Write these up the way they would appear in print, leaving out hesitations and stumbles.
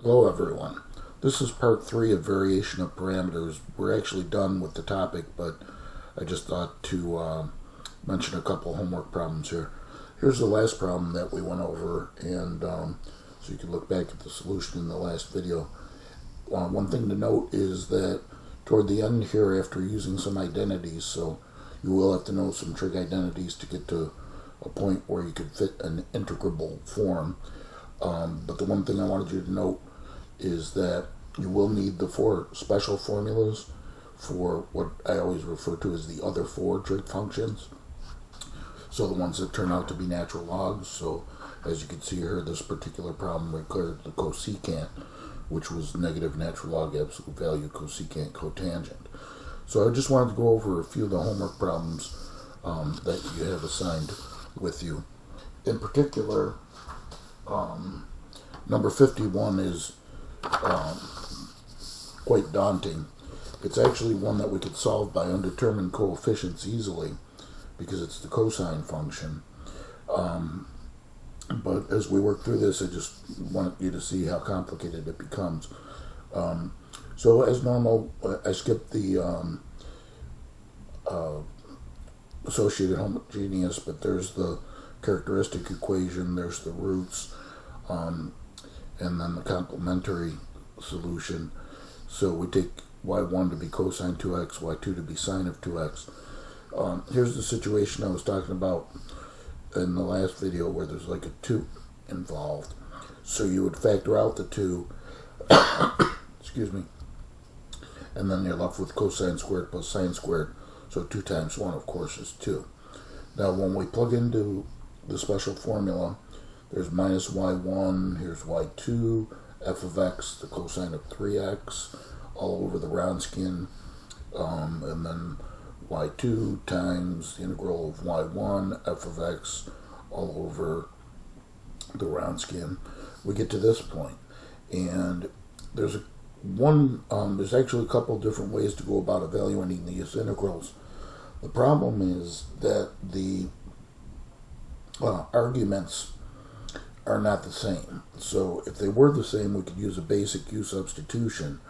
Hello everyone. This is part 3 of variation of parameters. We're actually done with the topic, but I just thought to mention a couple homework problems here. Here's the last problem that we went over, and so you can look back at the solution in the last video. One thing to note is that toward the end here, after using some identities, so you will have to know some trig identities to get to a point where you could fit an integrable form. But the one thing I wanted you to note is that you will need the 4 special formulas for what I always refer to as the other 4 trig functions. So the ones that turn out to be natural logs. So as you can see here, this particular problem required the cosecant, which was negative natural log absolute value cosecant cotangent. So I just wanted to go over a few of the homework problems that you have assigned with you. In particular, number 51 is quite daunting. It's actually one that we could solve by undetermined coefficients easily because it's the cosine function. But as we work through this, I just want you to see how complicated it becomes. So as normal, I skipped the associated homogeneous, but there's the characteristic equation, there's the roots, and then the complementary solution. So we take y1 to be cosine 2x, y2 to be sine of 2x. Here's the situation I was talking about in the last video where there's like a 2 involved. So you would factor out the 2, excuse me, and then you're left with cosine squared plus sine squared. So 2 times 1, of course, is 2. Now when we plug into the special formula, there's minus y1, here's y2, f of x, the cosine of 3x, all over the Wronskian, and then y2 times the integral of y1, f of x, all over the Wronskian. We get to this point, and there's there's actually a couple different ways to go about evaluating these integrals. The problem is that the arguments are not the same. So if they were the same, we could use a basic U substitution,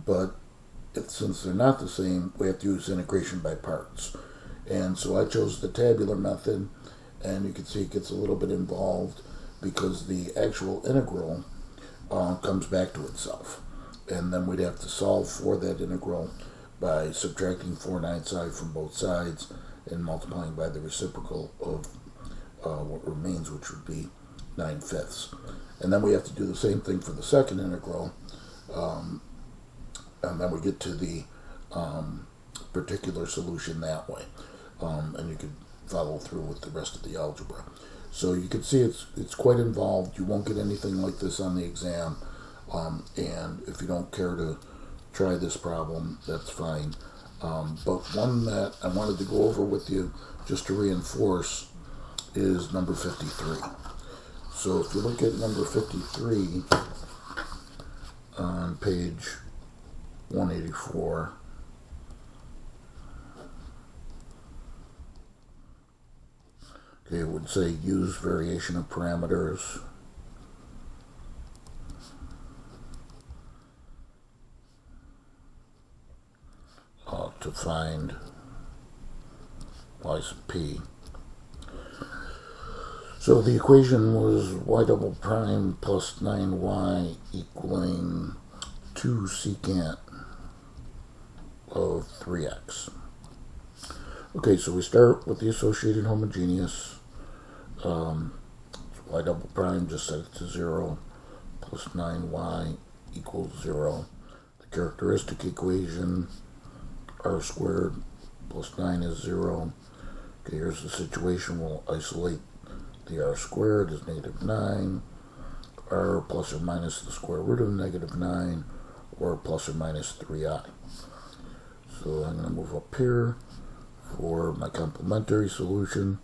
but since they're not the same, we have to use integration by parts. And so I chose the tabular method, and you can see it gets a little bit involved because the actual integral comes back to itself. And then we'd have to solve for that integral by subtracting 4/9 from both sides and multiplying by the reciprocal of what remains, which would be 9/5. And then we have to do the same thing for the second integral, and then we get to the particular solution that way. And you could follow through with the rest of the algebra. So you can see it's quite involved. You won't get anything like this on the exam, and if you don't care to try this problem, that's fine. But one that I wanted to go over with you just to reinforce is number 53. So if you look at number 53 on page 184, okay, it would say use variation of parameters. To find y sub p. So the equation was y double prime plus 9y equaling 2 secant of 3x. Okay, so we start with the associated homogeneous. So y double prime, just set it to 0, plus 9y equals 0. The characteristic equation, r squared plus 9 is 0. Okay, here's the situation. We'll isolate the r squared is negative 9, r plus or minus the square root of negative 9, or plus or minus 3i. So I'm going to move up here for my complementary solution.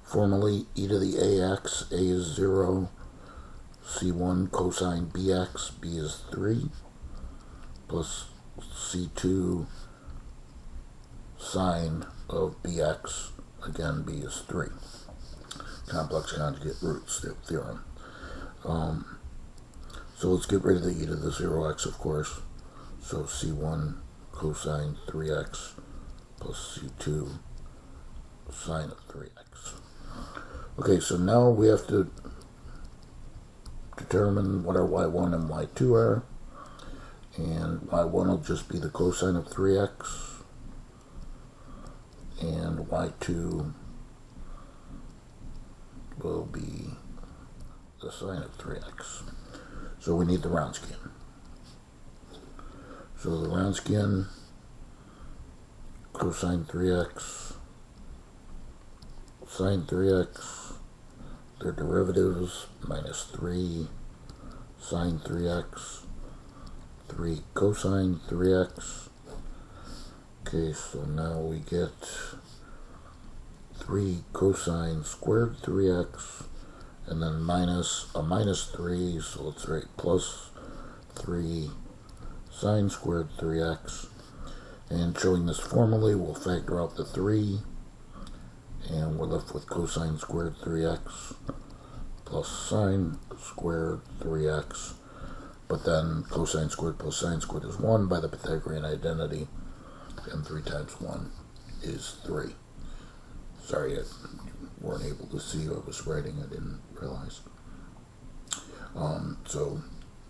Formally, e to the ax, a is 0, c1 cosine bx, b is 3, plus c2 sine of bx, again b is 3. Complex conjugate roots theorem. So let's get rid of the e to the 0x, of course. So c1 cosine 3x plus c2 sine of 3x. Okay, so now we have to determine what our y1 and y2 are. And y1 will just be the cosine of 3x. And y2 will be the sine of 3x. So we need the Wronskian. So the Wronskian, cosine 3x, sine 3x, their derivatives, minus 3 sine 3x, 3 cosine 3x. Okay, so now we get 3 cosine squared 3x, and then minus a minus 3, so let's write plus 3 sine squared 3x. And showing this formally, we'll factor out the 3, and we're left with cosine squared 3x plus sine squared 3x. But then cosine squared plus sine squared is 1 by the Pythagorean identity, and 3 times 1 is 3. Sorry, I weren't able to see what I was writing. I didn't realize. So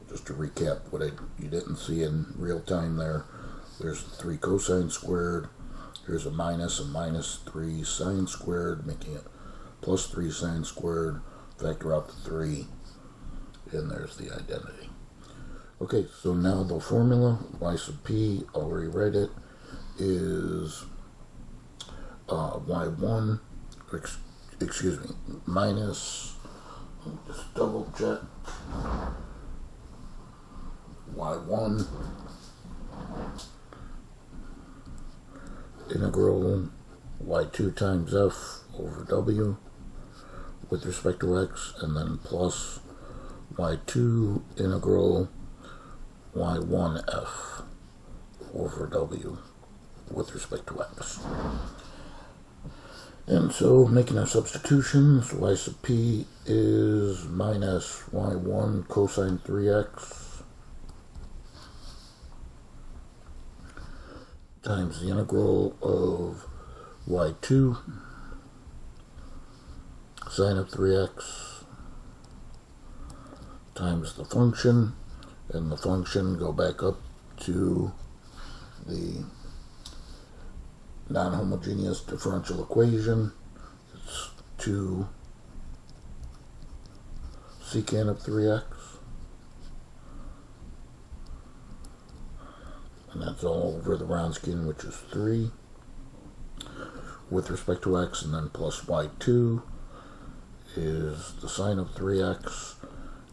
just to recap what you didn't see in real time there, there's 3 cosine squared. Here's a minus 3 sine squared, making it plus 3 sine squared. Factor out the 3, and there's the identity. Okay, so now the formula, y sub p, I'll rewrite it, is y1, excuse me, minus, let me just double check, y1 integral y2 times f over w with respect to x, and then plus y2 integral y1f over w with respect to x. And so making our substitutions, y sub p is minus y1 cosine 3x times the integral of y2 sine of 3x times the function, and the function go back up to the non-homogeneous differential equation. It's 2 secant of 3x, and that's all over the Wronskian, which is 3 with respect to x, and then plus y2 is the sine of 3x,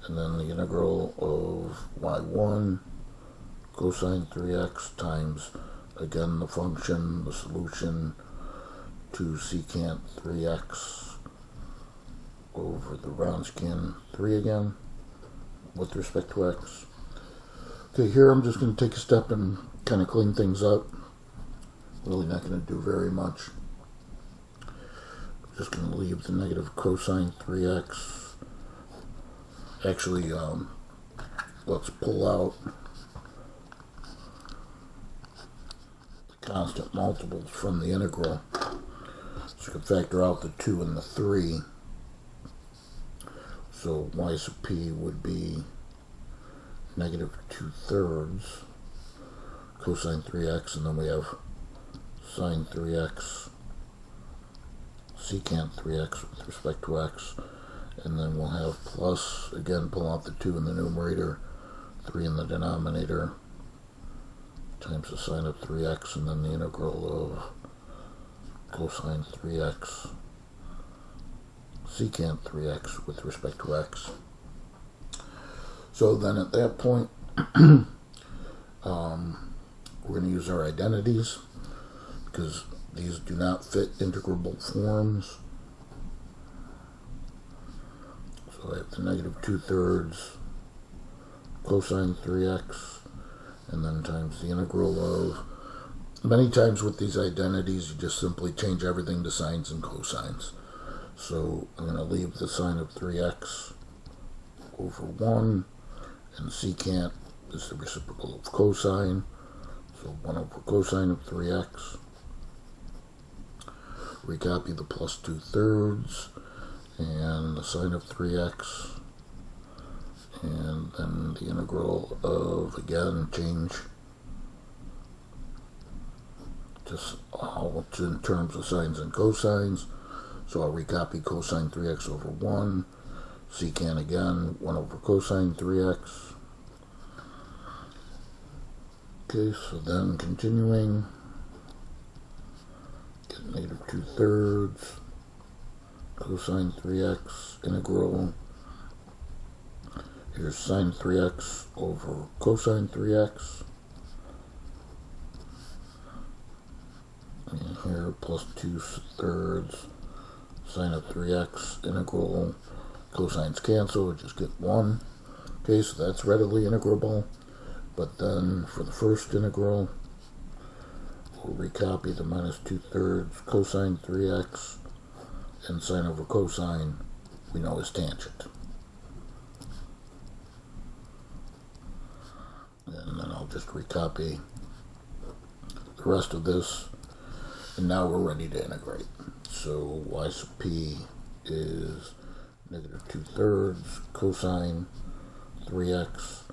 and then the integral of y1 cosine 3x times, again, the function, the solution, 2 secant 3x over the Wronskian 3 again with respect to x. Okay, here I'm just going to take a step and kind of clean things up. Really not going to do very much. Just going to leave the negative cosine 3x. Actually, let's pull out the constant multiples from the integral. So you can factor out the 2 and the 3. So y sub p would be negative 2/3 cosine 3x, and then we have sine 3x secant 3x with respect to x, and then we'll have plus, again, pull out the 2 in the numerator, 3 in the denominator, times the sine of 3x, and then the integral of cosine 3x secant 3x with respect to x. So then at that point, we're going to use our identities, because these do not fit integrable forms. So I have the negative 2/3 cosine 3x, and then times the integral of, many times with these identities, you just simply change everything to sines and cosines. So I'm going to leave the sine of 3x over 1, And secant is the reciprocal of cosine, so 1 over cosine of 3x. Recopy the plus 2/3 and the sine of 3x. And then the integral of, again, change just all in terms of sines and cosines. So I'll recopy cosine 3x over 1. Secant again, 1 over cosine 3x. Okay, so then continuing, get negative 2/3, cosine 3x, integral. Here's sine 3x over cosine 3x. And here plus 2/3 sine of 3x, integral. Cosines cancel, we just get 1. Okay, so that's readily integrable. But then for the first integral, we'll recopy the minus 2/3 cosine 3x, and sine over cosine we know is tangent. And then I'll just recopy the rest of this, and now we're ready to integrate. So y sub p is negative 2/3 cosine 3x.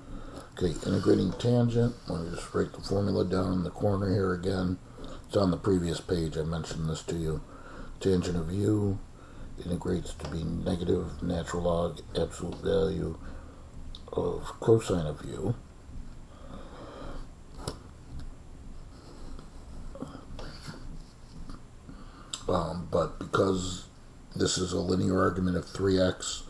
Okay, integrating tangent. Let me just write the formula down in the corner here again. It's on the previous page. I mentioned this to you. Tangent of u integrates to be negative natural log absolute value of cosine of u. But because this is a linear argument of 3x,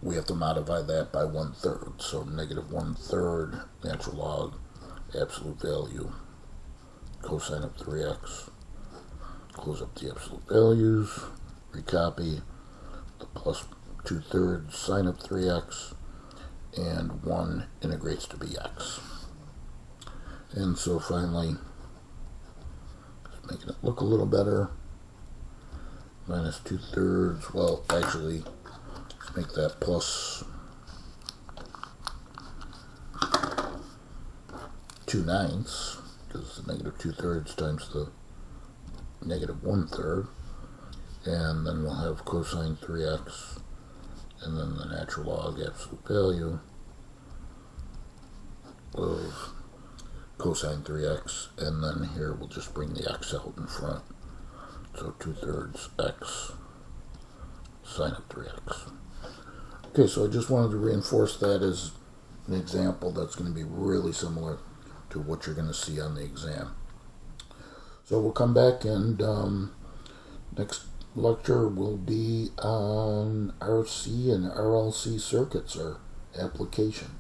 we have to modify that by 1/3. So negative 1/3 natural log absolute value cosine of 3x. Close up the absolute values, recopy the plus 2/3 sine of 3x, and 1 integrates to be x. And so finally, just making it look a little better, minus 2/3, well actually, let's make that plus 2/9, because the negative 2/3 times the negative 1/3, and then we'll have cosine 3x, and then the natural log absolute value of cosine 3x, and then here we'll just bring the x out in front. So 2/3 x sine of 3x. Okay, so I just wanted to reinforce that as an example that's going to be really similar to what you're going to see on the exam. So we'll come back, and next lecture will be on RC and RLC circuits, or application.